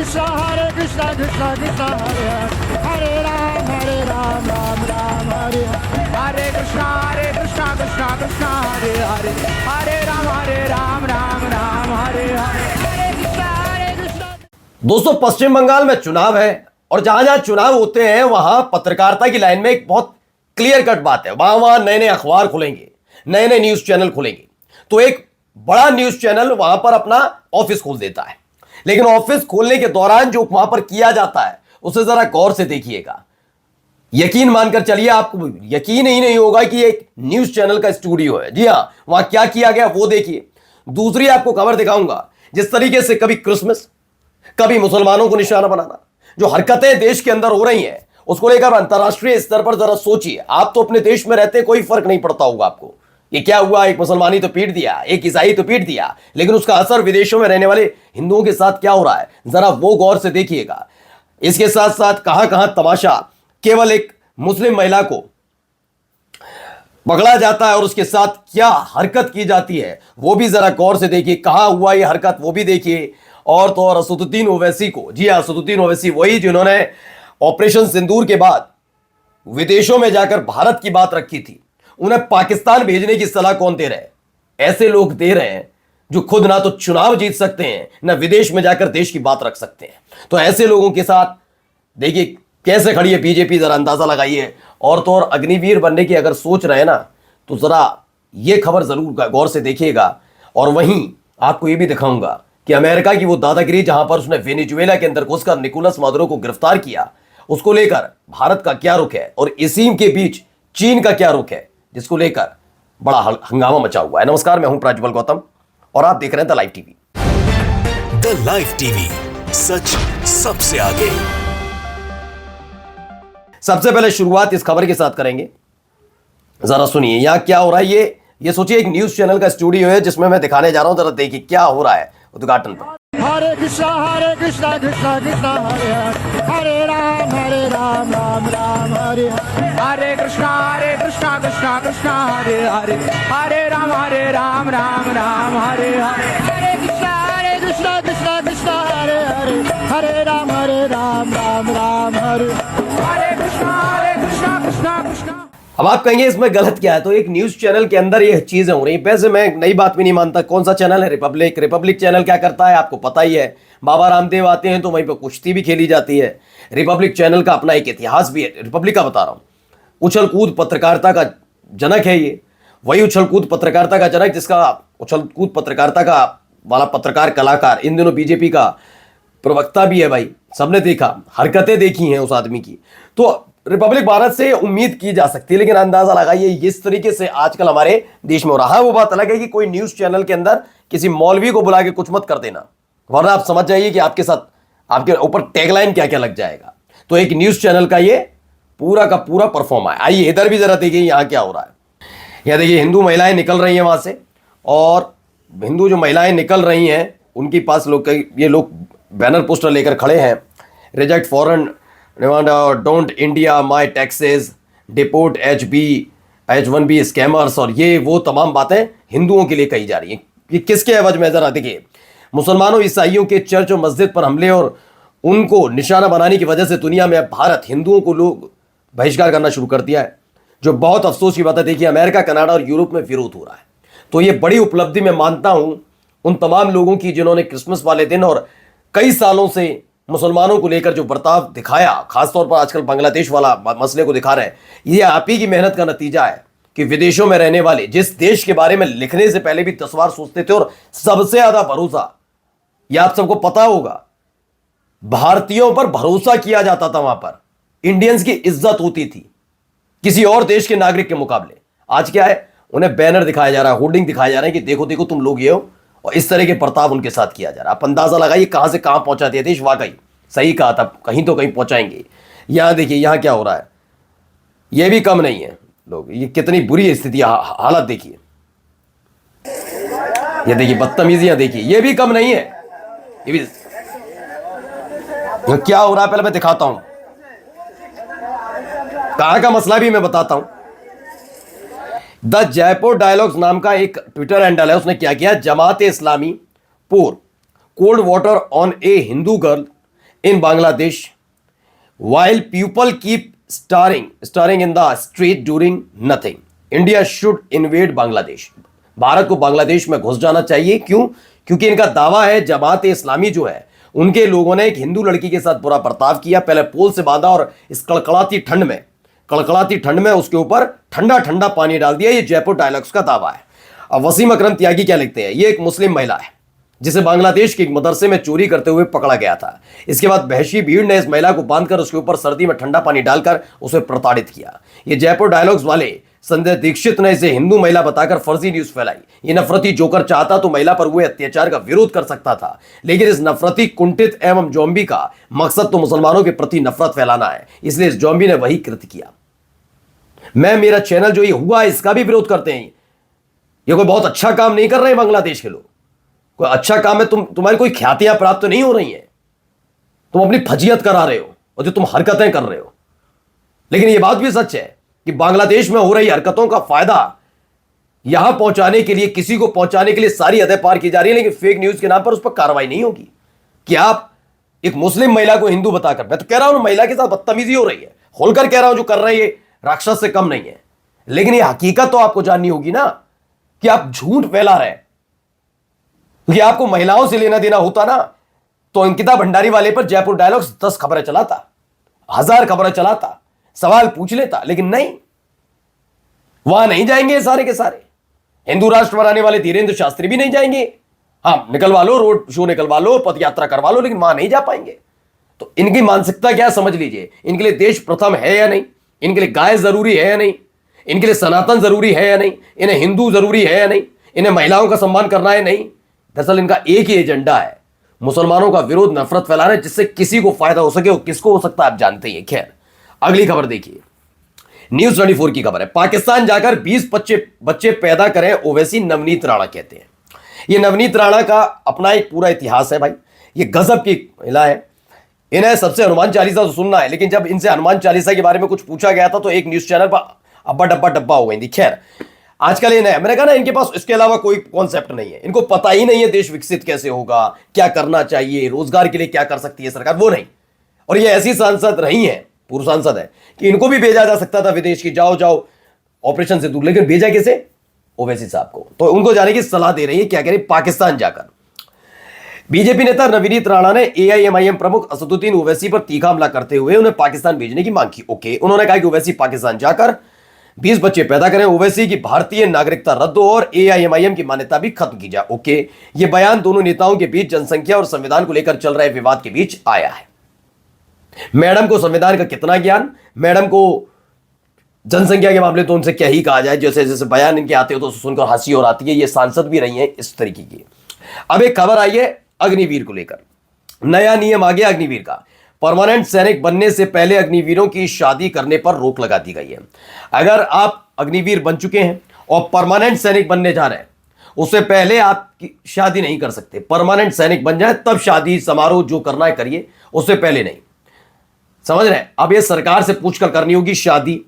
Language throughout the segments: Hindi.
कृष्णा कृष्णा कृष्णा हरे राम राम हरे हरे कृष्णा कृष्णा कृष्णा हरे हरे राम राम हरे हरे कृष्णा। दोस्तों, पश्चिम बंगाल में चुनाव है और जहां जहां चुनाव होते हैं वहां पत्रकारिता की लाइन में एक बहुत क्लियर कट बात है, वहां वहां नए नए अखबार खुलेंगे, नए नए न्यूज चैनल खुलेंगे। तो एक बड़ा न्यूज चैनल वहां पर अपना ऑफिस खोल देता है, लेकिन ऑफिस खोलने के दौरान जो वहां पर किया जाता है उसे जरा गौर से देखिएगा। यकीन मानकर चलिए, आपको यकीन ही नहीं होगा कि एक न्यूज चैनल का स्टूडियो है। जी हां, वहां क्या किया गया वो देखिए। दूसरी आपको खबर दिखाऊंगा, जिस तरीके से कभी क्रिसमस, कभी मुसलमानों को निशाना बनाना, जो हरकतें देश के अंदर हो रही हैं उसको लेकर अंतरराष्ट्रीय स्तर पर जरा सोचिए। आप तो अपने देश में रहते, कोई फर्क नहीं पड़ता होगा आपको। ये क्या हुआ, एक मुसलमानी तो पीट दिया, एक ईसाई तो पीट दिया, लेकिन उसका असर विदेशों में रहने वाले हिंदुओं के साथ क्या हो रहा है, जरा वो गौर से देखिएगा। इसके साथ साथ कहां कहां तमाशा, केवल एक मुस्लिम महिला को पकड़ा जाता है और उसके साथ क्या हरकत की जाती है वो भी जरा गौर से देखिए। कहां हुआ ये हरकत वो भी देखिए। और तो और असदुद्दीन ओवैसी को, जी हां, असदुद्दीन ओवैसी वही जिन्होंने ऑपरेशन सिंदूर के बाद विदेशों में जाकर भारत की बात रखी थी, उन्हें पाकिस्तान भेजने की सलाह कौन दे रहे हैं? ऐसे लोग दे रहे हैं जो खुद ना तो चुनाव जीत सकते हैं, ना विदेश में जाकर देश की बात रख सकते हैं। तो ऐसे लोगों के साथ देखिए कैसे खड़ी है बीजेपी, जरा अंदाजा लगाइए। और तो और अग्निवीर बनने की अगर सोच रहे हैं ना, तो जरा ये खबर जरूर गौर से देखिएगा। और वहीं आपको ये भी दिखाऊंगा कि अमेरिका की वो दादागिरी, जहां पर उसने वेनेजुएला के अंदर घुसकर निकोलस मादुरो को गिरफ्तार किया, उसको लेकर भारत का क्या रुख है और इसी के बीच चीन का क्या रुख है, जिसको लेकर बड़ा हंगामा मचा हुआ है। नमस्कार, मैं हूं प्रज्वल गौतम और आप देख रहे हैं the live TV. The live TV, सच सबसे आगे। सबसे पहले शुरुआत इस खबर के साथ करेंगे, जरा सुनिए यहां क्या हो रहा है। ये सोचिए एक न्यूज चैनल का स्टूडियो है जिसमें मैं दिखाने जा रहा हूं, जरा देखिए क्या हो रहा है उद्घाटन पर। हरे कृष्णा कृष्णा कृष्णा हरे राम राम हरे हरे कृष्णा कृष्णा कृष्णा हरे राम राम हरे हरे कृष्णा कृष्णा कृष्णा हरे राम राम हरे कृष्णा कृष्णा। अब आप कहेंगे इसमें गलत क्या है, तो एक न्यूज चैनल के अंदर ये चीजें हो रही हैं। वैसे मैं नई बात भी नहीं मानता। कौन सा चैनल है? रिपब्लिक चैनल क्या करता है आपको पता ही है। बाबा रामदेव आते हैं तो वहीं पर कुश्ती भी खेली जाती है। रिपब्लिक चैनल का अपना एक इतिहास भी है। रिपब्लिक का बता रहा हूं, उछल कूद पत्रकारिता का जनक है ये। वही उछल कूद पत्रकारिता का जनक, जिसका उछल कूद पत्रकारिता का वाला पत्रकार कलाकार इन दिनों बीजेपी का प्रवक्ता भी है। भाई सबने देखा, हरकतें देखी हैं उस आदमी की। तो रिपब्लिक भारत से उम्मीद की जा सकती है, लेकिन अंदाजा लगाइए इस तरीके से आजकल हमारे देश में हो रहा है। वो बात अलग है कि कोई न्यूज चैनल के अंदर किसी मौलवी को बुला के कुछ मत कर देना, वरना आप समझ जाइए कि आपके साथ, आपके ऊपर टैगलाइन क्या क्या लग जाएगा। तो एक न्यूज चैनल का ये पूरा का पूरा परफॉर्म है। आइए इधर भी जरा देखिए यहां क्या हो रहा है। यहां देखिए हिंदू महिलाएं निकल रही हैं वहां से, और हिंदू जो महिलाएं निकल रही हैं उनके पास ये लोग बैनर पोस्टर लेकर खड़े हैं। Reject foreign don't India my taxes, deport H1B scammers, और ये वो तमाम बातें हिंदुओं के लिए कही जा रही हैं। कि किसके एवज में? जरा देखिए, मुसलमानों ईसाइयों के चर्च और मस्जिद पर हमले और उनको निशाना बनाने की वजह से दुनिया में अब भारत हिंदुओं को लोग बहिष्कार करना शुरू कर दिया है, जो बहुत अफसोस की बात है। देखिए अमेरिका, कनाडा और यूरोप में विरोध हो रहा है। तो ये बड़ी उपलब्धि मैं मानता हूं उन तमाम लोगों की जिन्होंने क्रिसमस वाले दिन और कई सालों से मुसलमानों को लेकर जो बर्ताव दिखाया, खासतौर पर आजकल बांग्लादेश वाला मसले को दिखा रहे हैं। ये आप ही की मेहनत का नतीजा है कि विदेशों में रहने वाले, जिस देश के बारे में लिखने से पहले भी 10 बार सोचते थे और सबसे ज्यादा भरोसा, यह आप सबको पता होगा, भारतीयों पर भरोसा किया जाता था। वहां पर इंडियंस की इज्जत होती थी किसी और देश के नागरिक के मुकाबले। आज क्या है, उन्हें बैनर दिखाया जा रहा है, होर्डिंग दिखाया जा रहा है कि देखो देखो तुम लोग ये हो, और इस तरह के बर्ताव उनके साथ किया जा रहा है। आप अंदाजा लगाइए कहां से कहां पहुंचा दिया देश। वाकई सही कहा था, कहीं तो कहीं पहुंचाएंगे। यहां देखिए यहां क्या हो रहा है, यह भी कम नहीं है लोग, ये कितनी बुरी स्थिति, हालत देखिए। ये देखिए बदतमीजियां देखिए, ये भी कम नहीं है। ये भी क्या हो रहा है पहले मैं दिखाता हूं, कहां का मसला भी मैं बताता हूं। द जयपुर डायलॉग्स नाम का एक ट्विटर हैंडल है, उसने क्या किया, Jamaat Islami pour cold water on a Hindu girl in Bangladesh while people keep starring in the street doing nothing. India should invade Bangladesh. Bharat को बांग्लादेश में घुस जाना चाहिए। क्यों? क्योंकि इनका दावा है जमात इस्लामी जो है उनके लोगों ने एक हिंदू लड़की के साथ बुरा बर्ताव किया, पहले पोल से बांधा और इस कड़कड़ाती ठंड में उसके ऊपर ठंडा ठंडा पानी डाल दिया। ये जयपुर डायलॉग्स का दावा है। अब वसीम अकरम त्यागी क्या लिखते हैं, ये एक मुस्लिम महिला है जिसे बांग्लादेश के एक मदरसे में चोरी करते हुए पकड़ा गया था। इसके बाद वहशी भीड़ ने इस महिला को बांधकर उसके ऊपर सर्दी में ठंडा पानी डालकर उसे प्रताड़ित किया। ये जयपुर डायलॉग्स वाले संजय दीक्षित ने इसे हिंदू महिला बताकर फर्जी न्यूज फैलाई। ये नफरती जोकर चाहता तो महिला पर हुए अत्याचार का विरोध कर सकता था, लेकिन इस नफरती कुंठित एवं जोम्बी का मकसद तो मुसलमानों के प्रति नफरत फैलाना है, इसलिए इस जोम्बी ने वही कृत्य किया। मेरा चैनल जो ये हुआ इसका भी विरोध करते हैं। ये कोई बहुत अच्छा काम नहीं कर रहे हैं बांग्लादेश के लोग, कोई अच्छा काम है। तुम्हारी कोई ख्यातियां प्राप्त नहीं हो रही हैं, तुम अपनी फजीयत करा रहे हो और जो तुम हरकतें कर रहे हो। लेकिन यह बात भी सच है कि बांग्लादेश में हो रही हरकतों का फायदा यहां पहुंचाने के लिए, किसी को पहुंचाने के लिए सारी हदें पार की जा रही है, लेकिन फेक न्यूज के नाम पर उस पर कार्रवाई नहीं होगी। कि आप एक मुस्लिम महिला को हिंदू बताकर, मैं तो कह रहा हूं महिला के साथ बदतमीजी हो रही है, खोलकर कह रहा हूं जो कर रहे हैं ये राक्षस से कम नहीं है, लेकिन ये हकीकत तो आपको जाननी होगी ना कि आप झूठ फैला रहे हैं। क्योंकि आपको महिलाओं से लेना देना होता ना तो अंकिता भंडारी वाले पर जयपुर डायलॉग्स 10 खबरें चलाता, 1000 खबरें चलाता, सवाल पूछ लेता, लेकिन नहीं, वहां नहीं जाएंगे सारे के सारे। हिंदू राष्ट्र बनाने वाले धीरेन्द्र शास्त्री भी नहीं जाएंगे। हाँ, निकलवा लो, रोड शो निकलवा लो, पद यात्रा करवा लो, लेकिन वहां नहीं जा पाएंगे। तो इनकी मानसिकता क्या समझ लीजिए। इनके लिए देश प्रथम है या नहीं, इनके लिए गाय जरूरी है या नहीं, इनके लिए सनातन जरूरी है या नहीं, इन्हें हिंदू जरूरी है या नहीं, इन्हें महिलाओं का सम्मान करना है नहीं। दरअसल इनका एक ही एजेंडा है, मुसलमानों का विरोध, नफरत फैलाना, जिससे किसी को फायदा हो सके। और किसको हो सकता है आप जानते ही हैं। खैर, अगली खबर देखिए, न्यूज 24 की खबर है। पाकिस्तान जाकर 20 बच्चे पैदा करें ओवैसी, नवनीत राणा कहते हैं। ये नवनीत राणा का अपना एक पूरा इतिहास है भाई। ये गजब की महिला है। इन्हें सबसे हनुमान चालीसा तो सुनना है, लेकिन जब इनसे हनुमान चालीसा के बारे में कुछ पूछा गया था तो एक न्यूज चैनल पर अब्बा डब्बा हो गई थी। खैर, आजकल इन्हें, मैंने कहा ना, इनके पास इसके अलावा कोई कॉन्सेप्ट नहीं है। इनको पता ही नहीं है देश विकसित कैसे होगा, क्या करना चाहिए, रोजगार के लिए क्या कर सकती है सरकार, वो नहीं। और ये ऐसी सांसद रही है, पूर्व सांसद है, कि इनको भी भेजा जा सकता था विदेश की, जाओ ऑपरेशन से दूर, लेकिन भेजा कैसे? ओवैसी साहब को। तो उनको जाने की सलाह दे रही है, क्या कह रही, पाकिस्तान जाकर। बीजेपी नेता नवनीत राणा ने एआईएमआईएम प्रमुख असदुद्दीन ओवैसी पर तीखा हमला करते हुए उन्हें पाकिस्तान भेजने की मांग की। ओके, उन्होंने कहा कि ओवैसी पाकिस्तान जाकर 20 बच्चे पैदा करें, ओवैसी की भारतीय नागरिकता रद्द हो और एआईएमआईएम की मान्यता भी खत्म की जाए। ओके, यह बयान दोनों नेताओं के बीच जनसंख्या और संविधान को लेकर चल रहे विवाद के बीच आया है। मैडम को संविधान का कितना ज्ञान, मैडम को जनसंख्या के मामले तो उनसे क्या ही कहा जाए। जैसे जैसे बयान इनके आते हो तो सुनकर हंसी और आती है। ये सांसद भी रही हैं इस तरीके की। अब एक खबर आई है अग्निवीर को लेकर। नया नियम आ गया अग्निवीर का। परमानेंट सैनिक बनने से पहले अग्निवीरों की शादी करने पर रोक लगा दी गई है। अगर आप अग्निवीर बन चुके हैं और परमानेंट सैनिक बनने जा रहे हैं, उससे पहले आप शादी नहीं कर सकते। परमानेंट सैनिक बन जाए तब शादी समारोह जो करना है करिए, उससे पहले नहीं। समझ रहे हैं? अब ये सरकार से पूछकर करनी होगी शादी,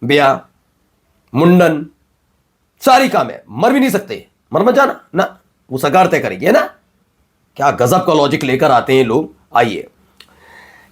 ब्याह, मुंडन, सारी काम है। मर भी नहीं सकते, मर मत जाना ना, वो सरकार तय करेगी, है ना। क्या गजब का लॉजिक लेकर आते हैं लोग। आइए,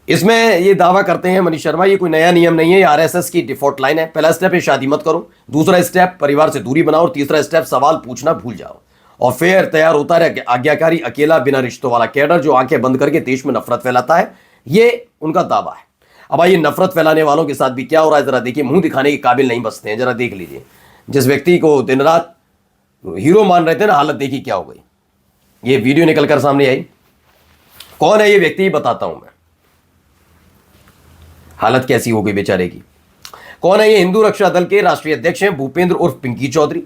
इसमें ये दावा करते हैं मनीष शर्मा, ये कोई नया नियम नहीं है, ये आरएसएस की डिफॉल्ट लाइन है। पहला स्टेप है शादी मत करो, दूसरा स्टेप परिवार से दूरी बनाओ, और तीसरा स्टेप सवाल पूछना भूल जाओ। और फिर तैयार होता है आज्ञाकारी अकेला बिना रिश्तों वाला कैडर जो आंखें बंद करके देश में नफरत फैलाता है। ये उनका दावा है। अब आइए, नफरत फैलाने वालों के साथ भी क्या हो रहा है जरा देखिए। मुंह दिखाने के काबिल नहीं बचते हैं, जरा देख लीजिए। जिस व्यक्ति को दिन रात हीरो मान रहे थे ना, हालत देखी क्या हो गई। ये वीडियो निकलकर सामने आई। कौन है ये व्यक्ति बताता हूं मैं, हालत कैसी हो गई बेचारे की। कौन है ये? हिंदू रक्षा दल के राष्ट्रीय अध्यक्ष हैं भूपेंद्र उर्फ पिंकी चौधरी,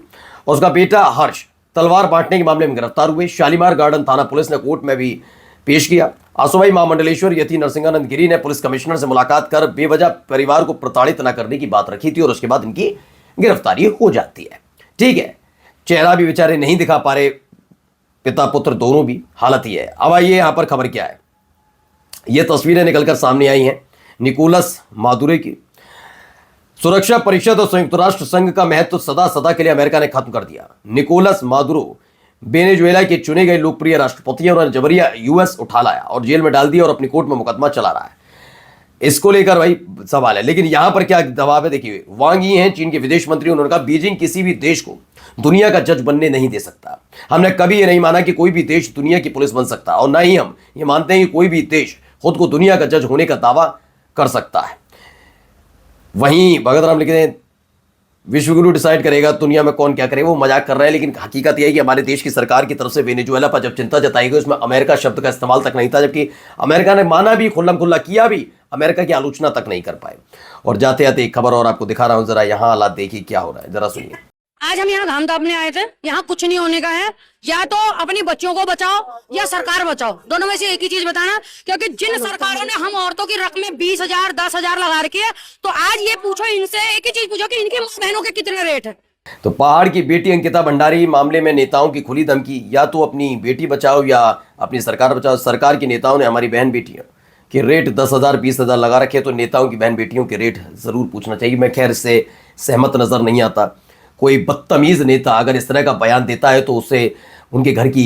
और उसका बेटा हर्ष तलवार बांटने के मामले में गिरफ्तार हुए। शालीमार गार्डन थाना पुलिस ने कोर्ट में भी पेश किया। आसुबाई महामंडलेश्वर यति नरसिंहानंद गिरी ने पुलिस कमिश्नर से मुलाकात कर बेवजह परिवार को प्रताड़ित न करने की बात रखी थी, और उसके बाद इनकी गिरफ्तारी हो जाती है। ठीक है, चेहरा भी बेचारे नहीं दिखा पा रहे, पिता पुत्र दोनों भी। हालत ही है। अब आइए, यहां पर खबर क्या है। ये तस्वीरें निकलकर सामने आई हैं निकोलस मादुरो की। सुरक्षा परिषद और संयुक्त राष्ट्र संघ का महत्व सदा सदा के लिए अमेरिका ने खत्म कर दिया। निकोलस मादुरो वेनेजुएला के चुने गए लोकप्रिय राष्ट्रपति हैं, उन्होंने जबरिया यूएस उठा लाया और जेल में डाल दिया और अपनी कोर्ट में मुकदमा चला रहा है। इसको लेकर भाई सवाल है, लेकिन यहां पर क्या दबाव है देखिए। वांग यी हैं चीन के विदेश मंत्री, उन्होंने कहा बीजिंग किसी भी देश को दुनिया का जज बनने नहीं दे सकता। हमने कभी ये नहीं माना कि कोई भी देश दुनिया की पुलिस बन सकता, और ना ही हम ये मानते हैं कि कोई भी देश खुद को दुनिया का जज होने का दावा कर सकता है। वहीं भगत राम लिखते हैं विश्वगुरु डिसाइड करेगा दुनिया में कौन क्या करे। वो मजाक कर रहे हैं, लेकिन हकीकत यह है कि हमारे देश की सरकार की तरफ से वेनेजुएला पर जब चिंता जताई गई उसमें अमेरिका शब्द का इस्तेमाल तक नहीं था, जबकि अमेरिका ने माना भी, खुल्लम खुल्ला किया भी, अमेरिका की आलोचना तक नहीं कर पाए। और जाते जाते एक खबर और आपको दिखा रहा हूं, जरा यहाँ हालात देखिए क्या हो रहा है, जरा सुनिए। आज हम यहाँ घाम तापने आए थे, यहाँ कुछ नहीं होने का है। या तो अपनी बच्चों को बचाओ या सरकार बचाओ, दोनों में से एक ही चीज बताना। क्योंकि जिन सरकारों ने हम औरतों की रकमें 20,000 10,000 लगा रखी है, तो आज ये पूछो इनसे, एक ही चीज पूछो कि इनकी बहनों के कितने रेट है। तो पहाड़ की बेटी अंकिता भंडारी मामले में नेताओं की खुली धमकी, या तो अपनी बेटी बचाओ या अपनी सरकार बचाओ। सरकार की नेताओं ने हमारी बहन बेटियों के रेट 10,000 20,000 लगा रखे, तो नेताओं की बहन बेटियों के रेट जरूर पूछना चाहिए। मैं खैर इससे सहमत नजर नहीं आता। कोई बदतमीज नेता अगर इस तरह का बयान देता है तो उससे उनके घर की,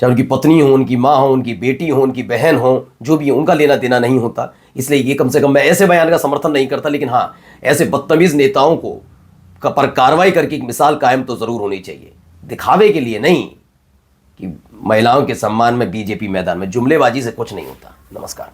चाहे उनकी पत्नी हो, उनकी माँ हो, उनकी बेटी हो, उनकी बहन हो, जो भी उनका लेना देना नहीं होता। इसलिए ये कम से कम मैं ऐसे बयान का समर्थन नहीं करता, लेकिन हाँ ऐसे बदतमीज नेताओं को पर कार्रवाई करके एक मिसाल कायम तो जरूर होनी चाहिए, दिखावे के लिए नहीं कि महिलाओं के सम्मान में बीजेपी मैदान में। जुमलेबाजी से कुछ नहीं होता। नमस्कार।